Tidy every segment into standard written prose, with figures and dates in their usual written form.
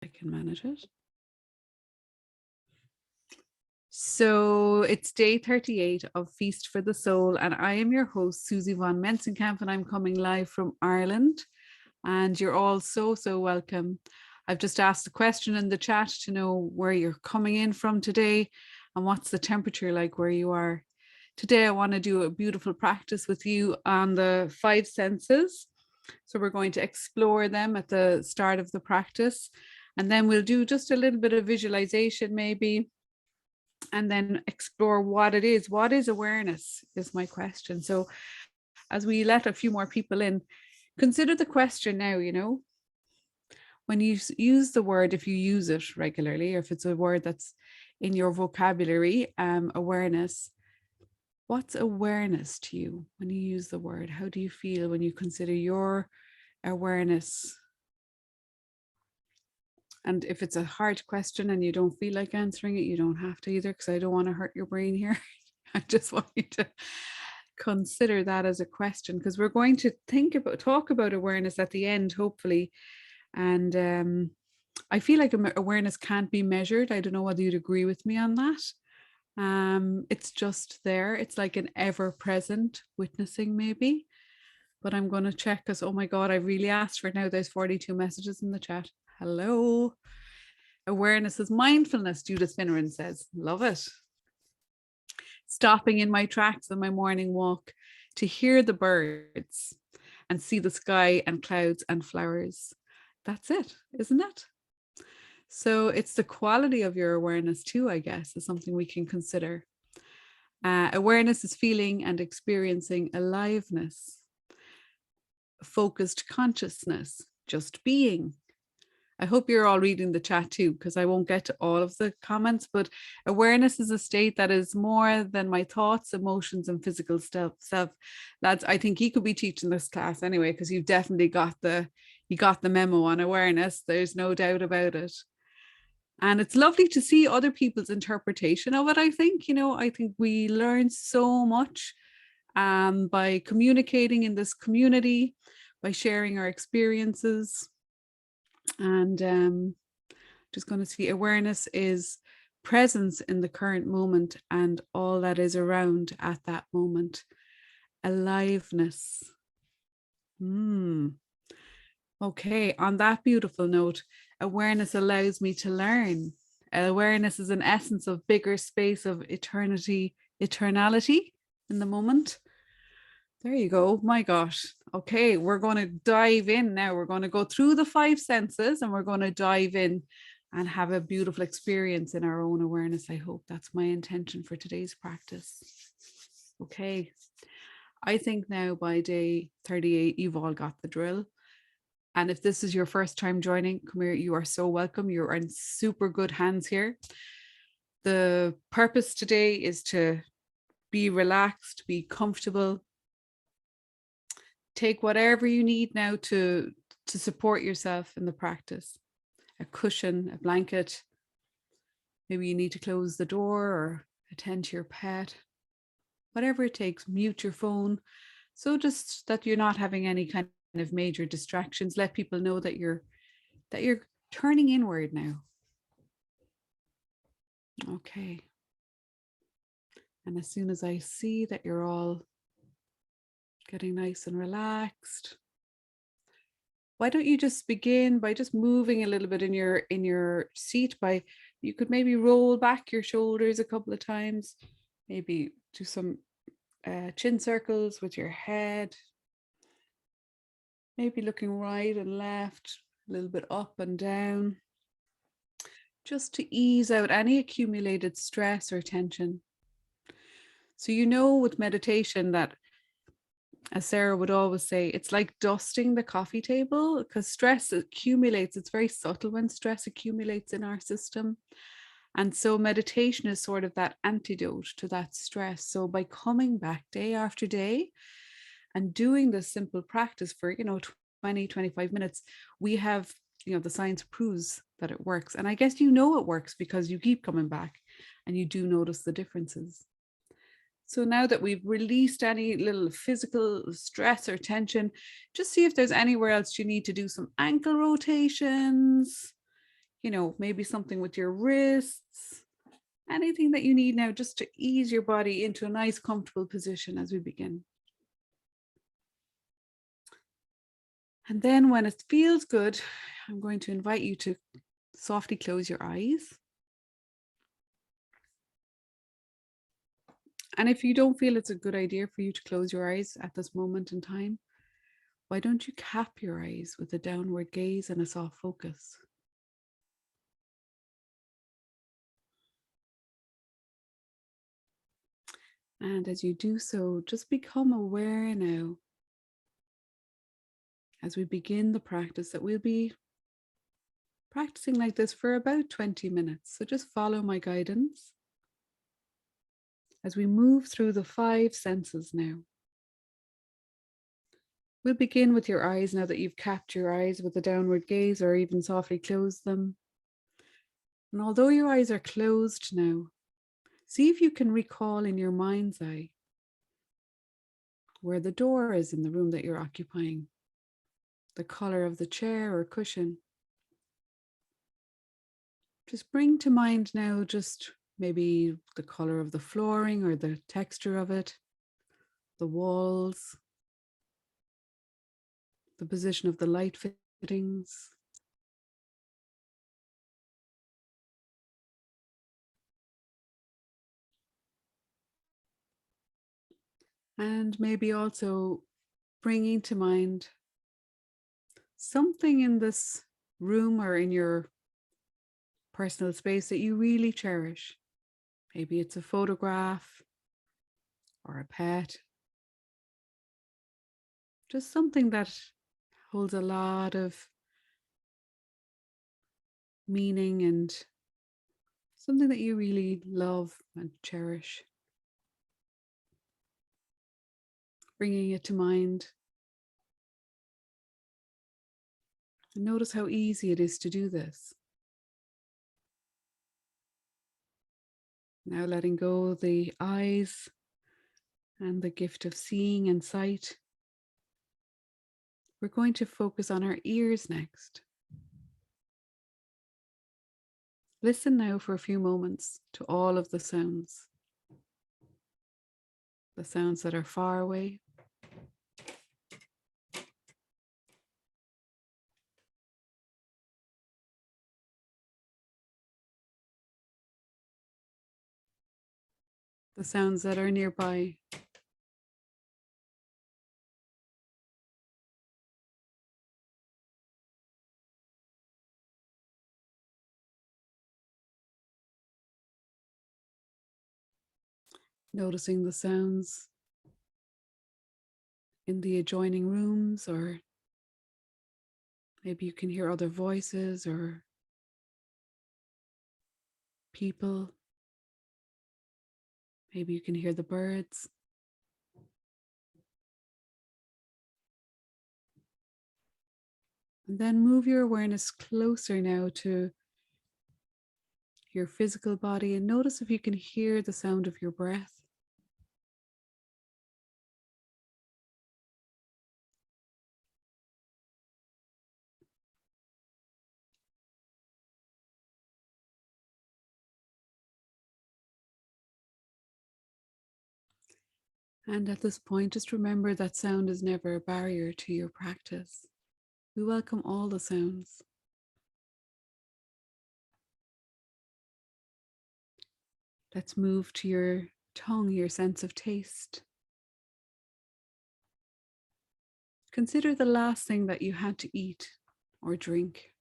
I can manage it. So it's day 38 of Feast for the Soul, and I am your host, Suzi von Mensenkampff, and I'm coming live from Ireland. And you're all so welcome. I've just asked a question in the chat to know where you're coming in from today and what's the temperature like where you are. Today, I want to do a beautiful practice with you on the five senses. So we're going to explore them at the start of the practice. And then we'll do just a little bit of visualization maybe, and then explore what it is. What is awareness is my question. So as we let a few more people in, consider the question now, when you use the word, if you use it regularly, or if it's a word that's in your vocabulary, awareness, what's awareness to you when you use the word? How do you feel when you consider your awareness? And if it's a hard question and you don't feel like answering it, you don't have to either, because I don't want to hurt your brain here. I just want you to consider that as a question, because we're going to talk about awareness at the end, hopefully. And I feel like awareness can't be measured. I don't know whether you'd agree with me on that. It's just there. It's like an ever-present witnessing, maybe. But I'm going to check, because, oh my God, I really asked for it now. There's 42 messages in the chat. Hello. Awareness is mindfulness, Judith Finneran says. Love it. Stopping in my tracks on my morning walk to hear the birds and see the sky and clouds and flowers. That's it, isn't it? So it's the quality of your awareness too, I guess, is something we can consider. Awareness is feeling and experiencing aliveness, focused consciousness, just being. I hope you're all reading the chat too, because I won't get to all of the comments, but awareness is a state that is more than my thoughts, emotions, and physical self. Lads, I think you could be teaching this class anyway, because you've definitely got the memo on awareness. There's no doubt about it. And it's lovely to see other people's interpretation of it, I think. I think we learn so much by communicating in this community, by sharing our experiences. And just going to see, awareness is presence in the current moment and all that is around at that moment. Aliveness. Okay, on that beautiful note, awareness allows me to learn. Awareness is an essence of bigger space of eternality in the moment. There you go. My gosh. Okay, we're going to dive in now. We're going to go through the five senses and we're going to dive in and have a beautiful experience in our own awareness. I hope that's my intention for today's practice. Okay. I think now by day 38, you've all got the drill. And if this is your first time joining, come here, you are so welcome. You're in super good hands here. The purpose today is to be relaxed, be comfortable. Take whatever you need now to support yourself in the practice. A cushion, a blanket. Maybe you need to close the door or attend to your pet. Whatever it takes, mute your phone. So just that you're not having any kind of major distractions. Let people know that you're turning inward now. Okay. And as soon as I see that you're all getting nice and relaxed, why don't you just begin by just moving a little bit in your seat. You could maybe roll back your shoulders a couple of times, maybe do some chin circles with your head, maybe looking right and left, a little bit up and down, just to ease out any accumulated stress or tension. So with meditation that, as Sarah would always say, it's like dusting the coffee table, because stress accumulates. It's very subtle when stress accumulates in our system. And so meditation is sort of that antidote to that stress. So by coming back day after day and doing this simple practice for, 20, 25 minutes, we have, the science proves that it works. And I guess it works because you keep coming back and you do notice the differences. So now that we've released any little physical stress or tension, just see if there's anywhere else you need to do some ankle rotations. maybe something with your wrists, anything that you need now just to ease your body into a nice, comfortable position as we begin. And then when it feels good, I'm going to invite you to softly close your eyes. And if you don't feel it's a good idea for you to close your eyes at this moment in time, why don't you cap your eyes with a downward gaze and a soft focus? And as you do so, just become aware now, as we begin the practice, that we'll be practicing like this for about 20 minutes. So just follow my guidance as we move through the 5 senses now. We'll begin with your eyes now that you've capped your eyes with a downward gaze or even softly closed them. And although your eyes are closed now, see if you can recall in your mind's eye where the door is in the room that you're occupying, the color of the chair or cushion. Just bring to mind now just maybe the color of the flooring or the texture of it, the walls, the position of the light fittings. And maybe also bringing to mind something in this room or in your personal space that you really cherish. Maybe it's a photograph or a pet, just something that holds a lot of meaning and something that you really love and cherish. Bringing it to mind. And notice how easy it is to do this. Now letting go the eyes and the gift of seeing and sight. We're going to focus on our ears next. Listen now for a few moments to all of the sounds. The sounds that are far away. The sounds that are nearby. Noticing the sounds in the adjoining rooms, or maybe you can hear other voices or people. Maybe you can hear the birds. And then move your awareness closer now to your physical body and notice if you can hear the sound of your breath. And at this point, just remember that sound is never a barrier to your practice. We welcome all the sounds. Let's move to your tongue, your sense of taste. Consider the last thing that you had to eat or drink.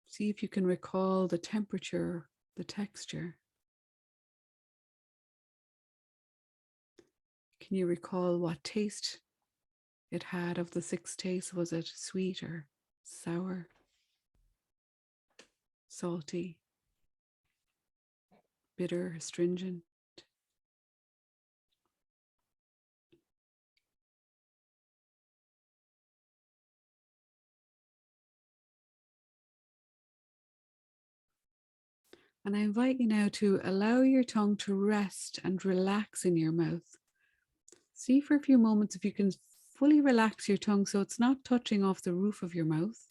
See if you can recall the temperature, the texture. Can you recall what taste it had of the 6 tastes? Was it sweet or sour, salty, bitter, astringent? And I invite you now to allow your tongue to rest and relax in your mouth. See for a few moments if you can fully relax your tongue so it's not touching off the roof of your mouth.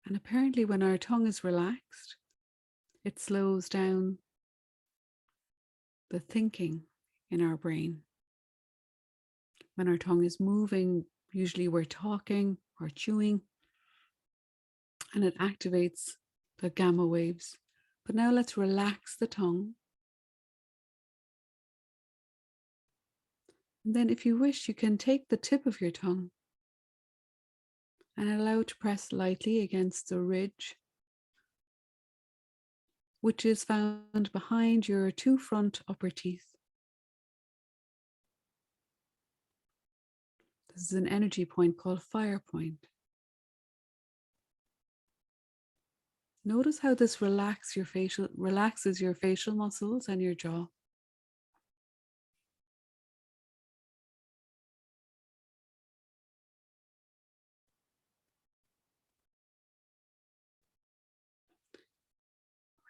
And apparently, when our tongue is relaxed, it slows down the thinking in our brain. When our tongue is moving, usually we're talking or chewing, and it activates the gamma waves. But now let's relax the tongue. And then, if you wish, you can take the tip of your tongue and allow it to press lightly against the ridge, which is found behind your two front upper teeth. This is an energy point called fire point. Notice how this relaxes your facial muscles and your jaw.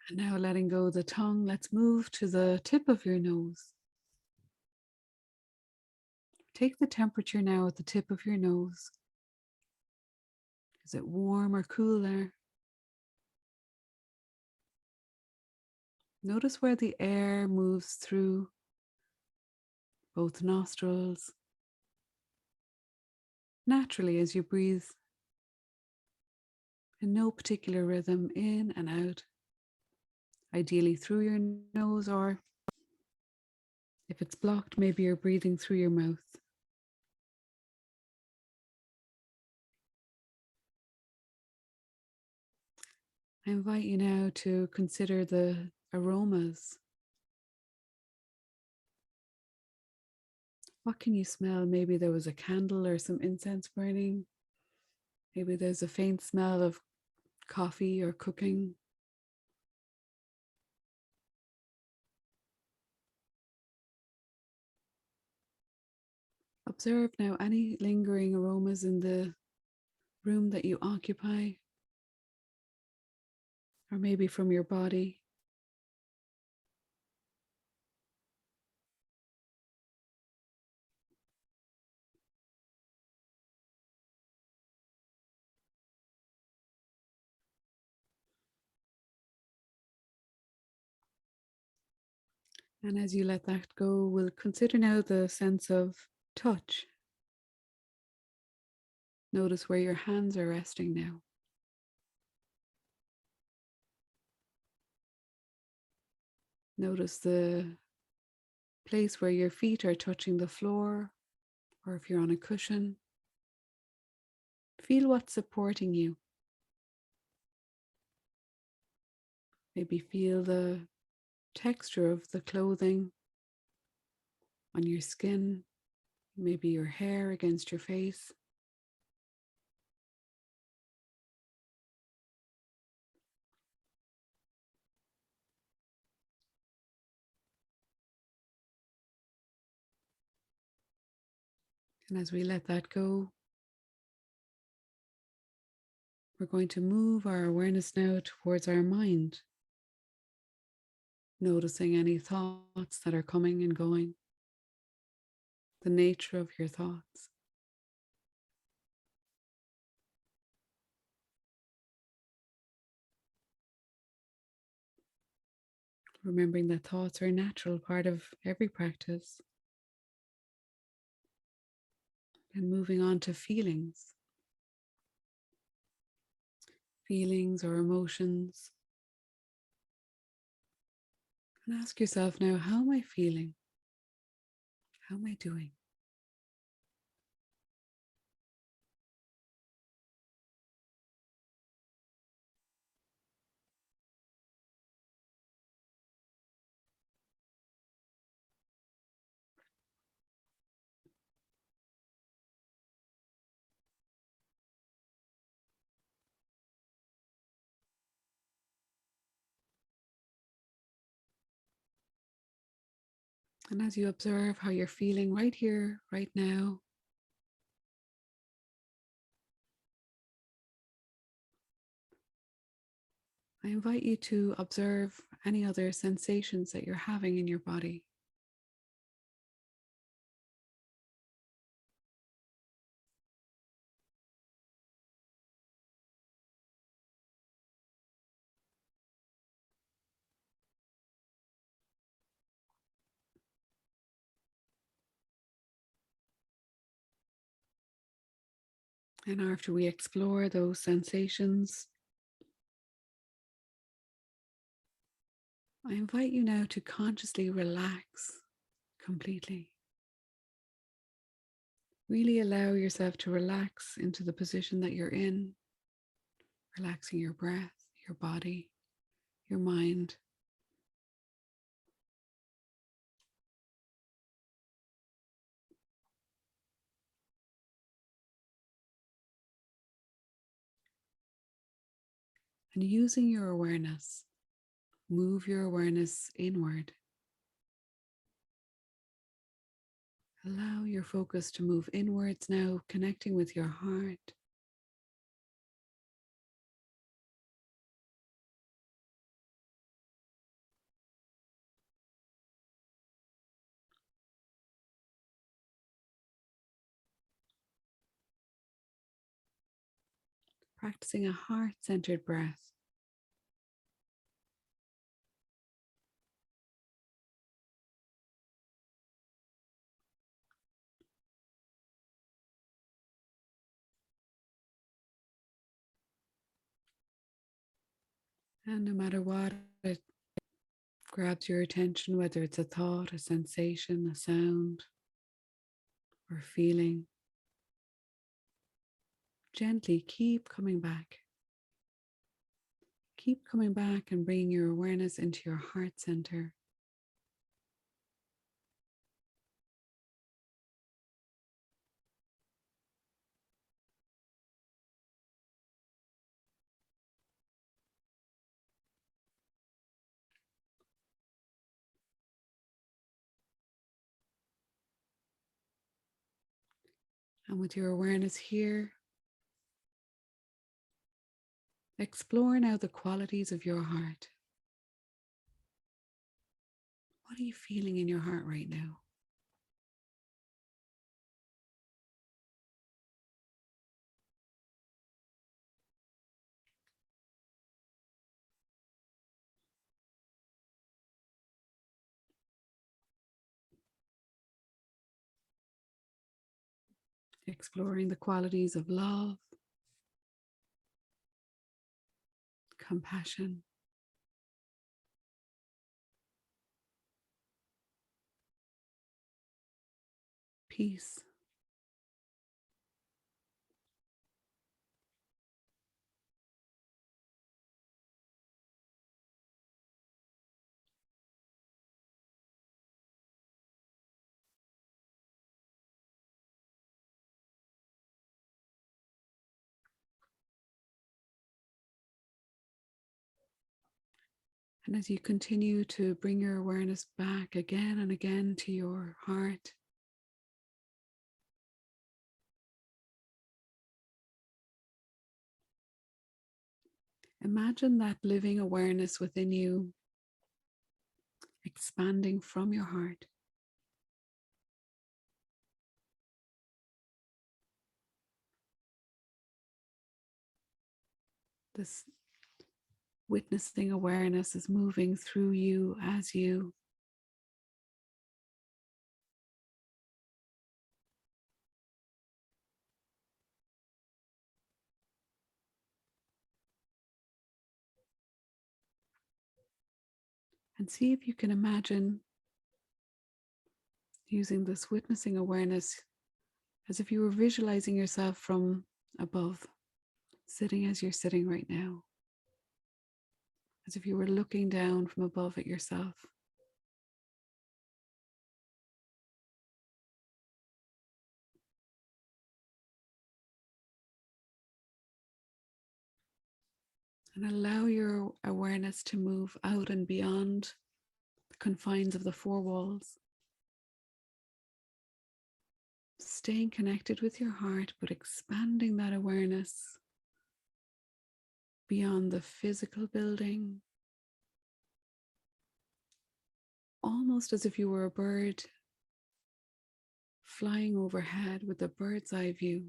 And now letting go of the tongue, let's move to the tip of your nose. Take the temperature now at the tip of your nose. Is it warm or cool there? Notice where the air moves through both nostrils naturally as you breathe in no particular rhythm, in and out, ideally through your nose, or if it's blocked, maybe you're breathing through your mouth. I invite you now to consider the aromas. What can you smell? Maybe there was a candle or some incense burning. Maybe there's a faint smell of coffee or cooking. Observe now any lingering aromas in the room that you occupy, or maybe from your body. And as you let that go, we'll consider now the sense of touch. Notice where your hands are resting now. Notice the place where your feet are touching the floor, or if you're on a cushion. Feel what's supporting you. Maybe feel the texture of the clothing on your skin, maybe your hair against your face. And as we let that go, we're going to move our awareness now towards our mind, noticing any thoughts that are coming and going, the nature of your thoughts. Remembering that thoughts are a natural part of every practice. And moving on to feelings. Feelings or emotions. And ask yourself now, how am I feeling? How am I doing? And as you observe how you're feeling right here, right now, I invite you to observe any other sensations that you're having in your body. And after we explore those sensations, I invite you now to consciously relax completely. Really allow yourself to relax into the position that you're in, relaxing your breath, your body, your mind. And using your awareness, move your awareness inward. Allow your focus to move inwards now, connecting with your heart. Practicing a heart-centered breath. And no matter what it grabs your attention, whether it's a thought, a sensation, a sound, or feeling, gently keep coming back. Keep coming back and bringing your awareness into your heart center. And with your awareness here, explore now the qualities of your heart. What are you feeling in your heart right now? Exploring the qualities of love, compassion, peace. And as you continue to bring your awareness back again and again to your heart, imagine that living awareness within you expanding from your heart. This witnessing awareness is moving through you as you. And see if you can imagine using this witnessing awareness as if you were visualizing yourself from above, sitting as you're sitting right now, as if you were looking down from above at yourself. And allow your awareness to move out and beyond the confines of the four walls. Staying connected with your heart, but expanding that awareness beyond the physical building, almost as if you were a bird flying overhead with a bird's eye view,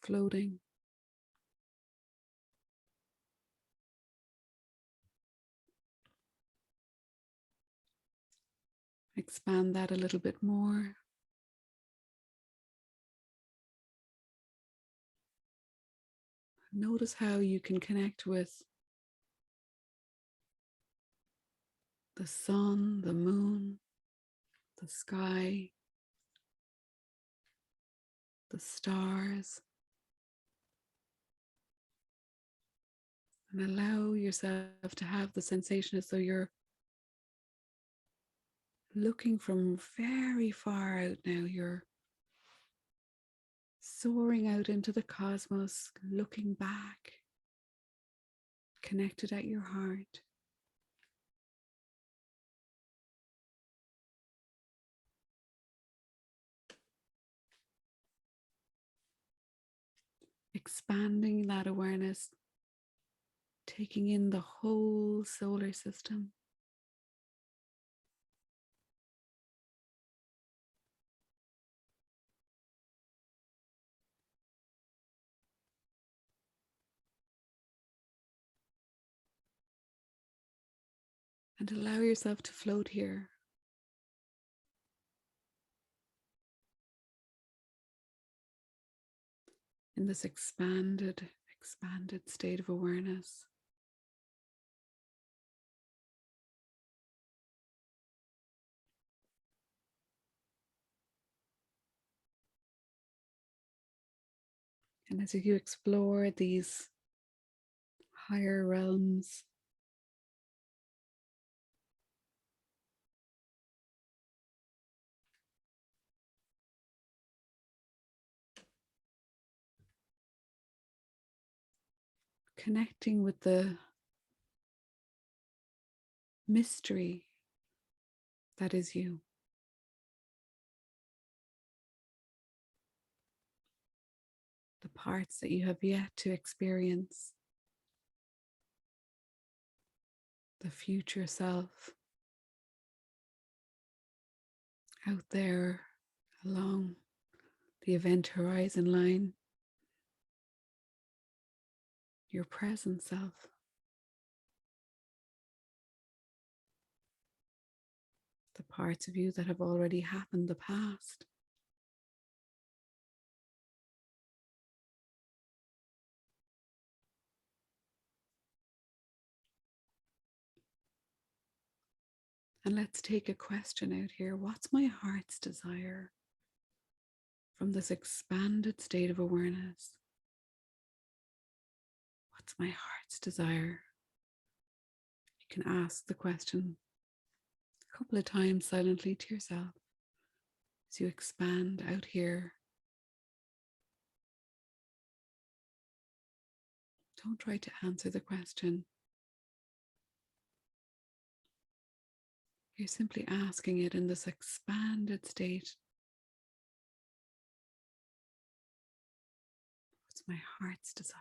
floating. Expand that a little bit more. Notice how you can connect with the sun, the moon, the sky, the stars, and allow yourself to have the sensation as though you're looking from very far out now. You're soaring out into the cosmos, looking back, connected at your heart. Expanding that awareness, taking in the whole solar system. And allow yourself to float here. In this expanded state of awareness. And as you explore these higher realms, connecting with the mystery that is you. The parts that you have yet to experience. The future self. Out there along the event horizon line. Your present self. The parts of you that have already happened, the past. And let's take a question out here. What's my heart's desire from this expanded state of awareness? What's my heart's desire? You can ask the question a couple of times silently to yourself as you expand out here. Don't try to answer the question. You're simply asking it in this expanded state. What's my heart's desire?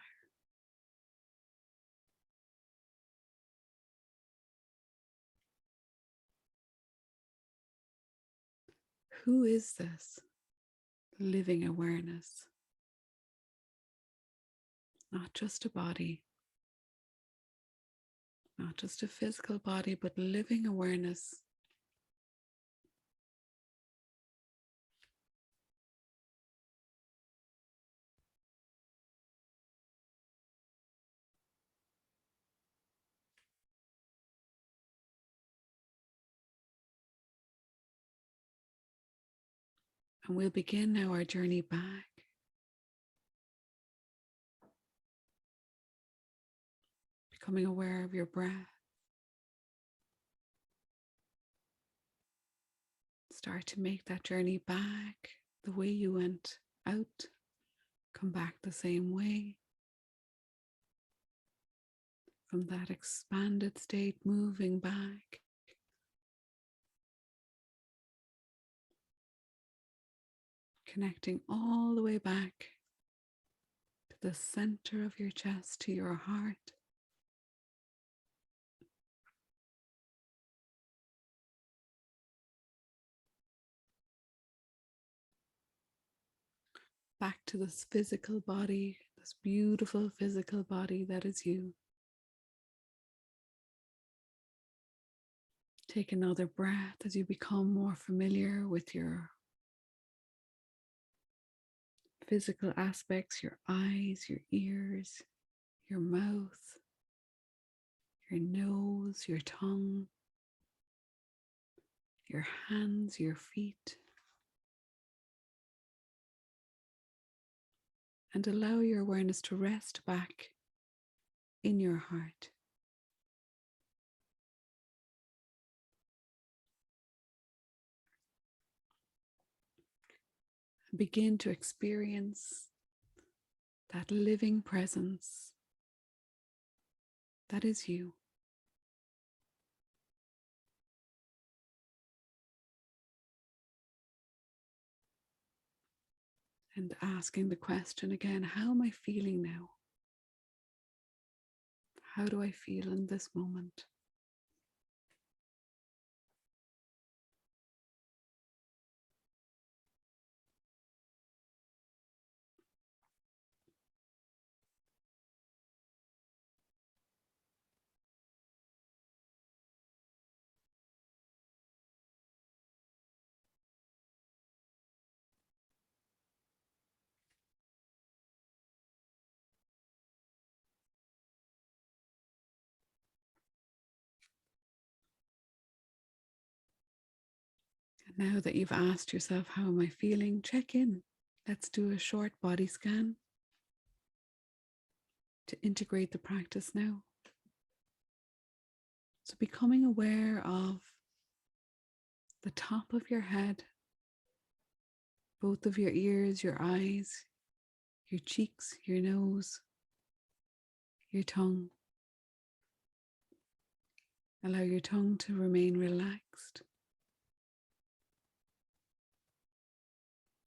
Who is this living awareness? Not just a body, not just a physical body, but living awareness. And we'll begin now our journey back. Becoming aware of your breath. Start to make that journey back the way you went out. Come back the same way. From that expanded state, moving back. Connecting all the way back to the center of your chest, to your heart. Back to this physical body, this beautiful physical body that is you. Take another breath as you become more familiar with your physical aspects, your eyes, your ears, your mouth, your nose, your tongue, your hands, your feet. And allow your awareness to rest back in your heart. Begin to experience that living presence that is you. And asking the question again, how am I feeling now? How do I feel in this moment? And now that you've asked yourself, how am I feeling? Check in. Let's do a short body scan to integrate the practice now. So becoming aware of the top of your head, both of your ears, your eyes, your cheeks, your nose, your tongue. Allow your tongue to remain relaxed.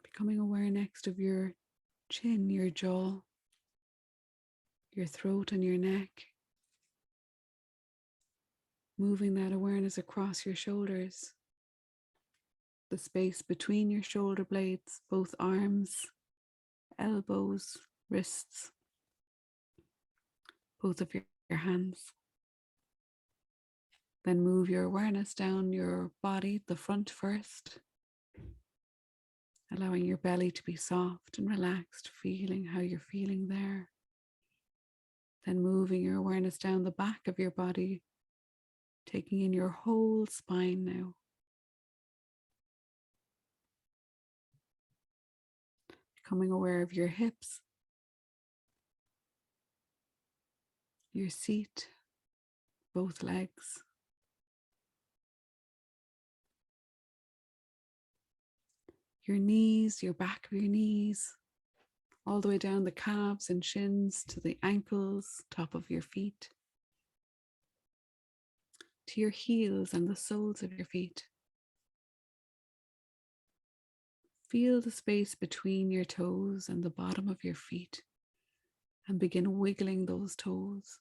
Becoming aware next of your chin, your jaw, your throat and your neck. Moving that awareness across your shoulders, the space between your shoulder blades, both arms, elbows, wrists, both of your hands. Then move your awareness down your body, the front first, allowing your belly to be soft and relaxed, feeling how you're feeling there. Then moving your awareness down the back of your body, taking in your whole spine now. Becoming aware of your hips, your seat, both legs. Your knees, your back of your knees, all the way down the calves and shins to the ankles, top of your feet, to your heels and the soles of your feet. Feel the space between your toes and the bottom of your feet and begin wiggling those toes.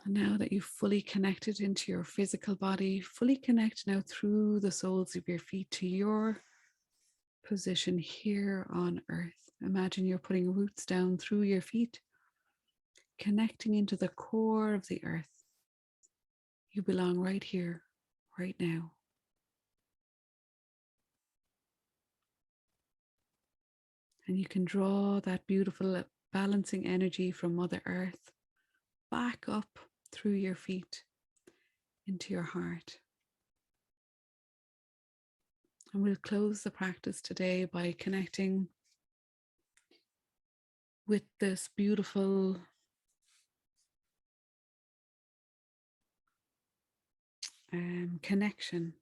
And now that you've fully connected into your physical body, fully connect now through the soles of your feet to your position here on earth. Imagine you're putting roots down through your feet, connecting into the core of the earth. You belong right here, right now. And you can draw that beautiful balancing energy from Mother Earth back up through your feet into your heart. And we'll close the practice today by connecting with this beautiful connection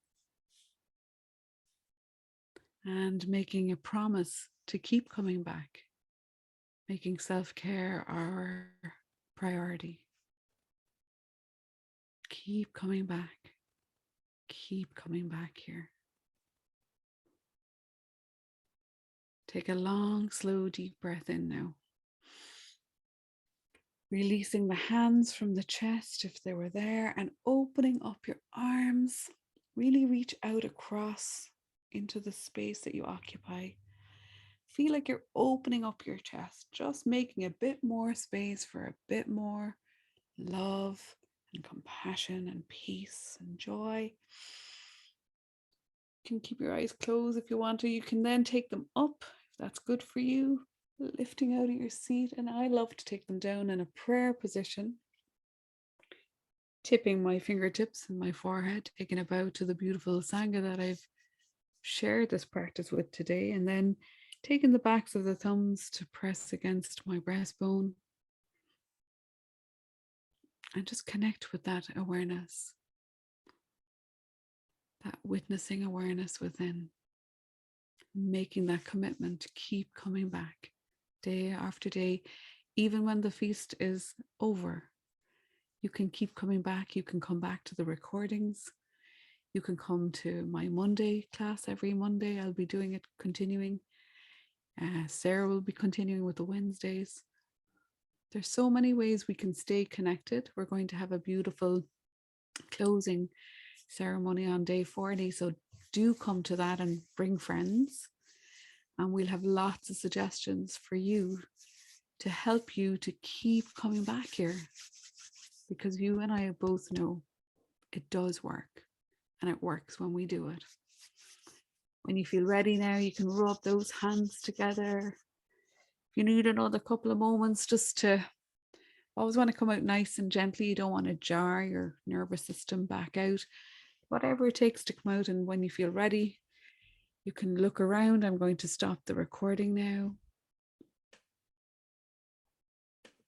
and making a promise to keep coming back, making self-care our priority. Keep coming back. Keep coming back here. Take a long, slow, deep breath in now. Releasing the hands from the chest if they were there and opening up your arms. Really reach out across into the space that you occupy. Feel like you're opening up your chest, just making a bit more space for a bit more love and compassion and peace and joy. You can keep your eyes closed if you want to. You can then take them up if that's good for you. lifting out of your seat. And I love to take them down in a prayer position, tipping my fingertips and my forehead, taking a bow to the beautiful Sangha that I've shared this practice with today, and then taking the backs of the thumbs to press against my breastbone and just connect with that awareness, that witnessing awareness within, making that commitment to keep coming back day after day, even when the feast is over. You can keep coming back. You can come back to the recordings. You can come to my Monday class every Monday. I'll be doing it, continuing. Sarah will be continuing with the Wednesdays. There's so many ways we can stay connected. We're going to have a beautiful closing ceremony on day 40. So do come to that and bring friends. And we'll have lots of suggestions for you to help you to keep coming back here. Because you and I both know it does work. And it works when we do it. When you feel ready now, you can rub those hands together. If you need another couple of moments just to always want to come out nice and gently. You don't want to jar your nervous system back out. Whatever it takes to come out. And when you feel ready, you can look around. I'm going to stop the recording now.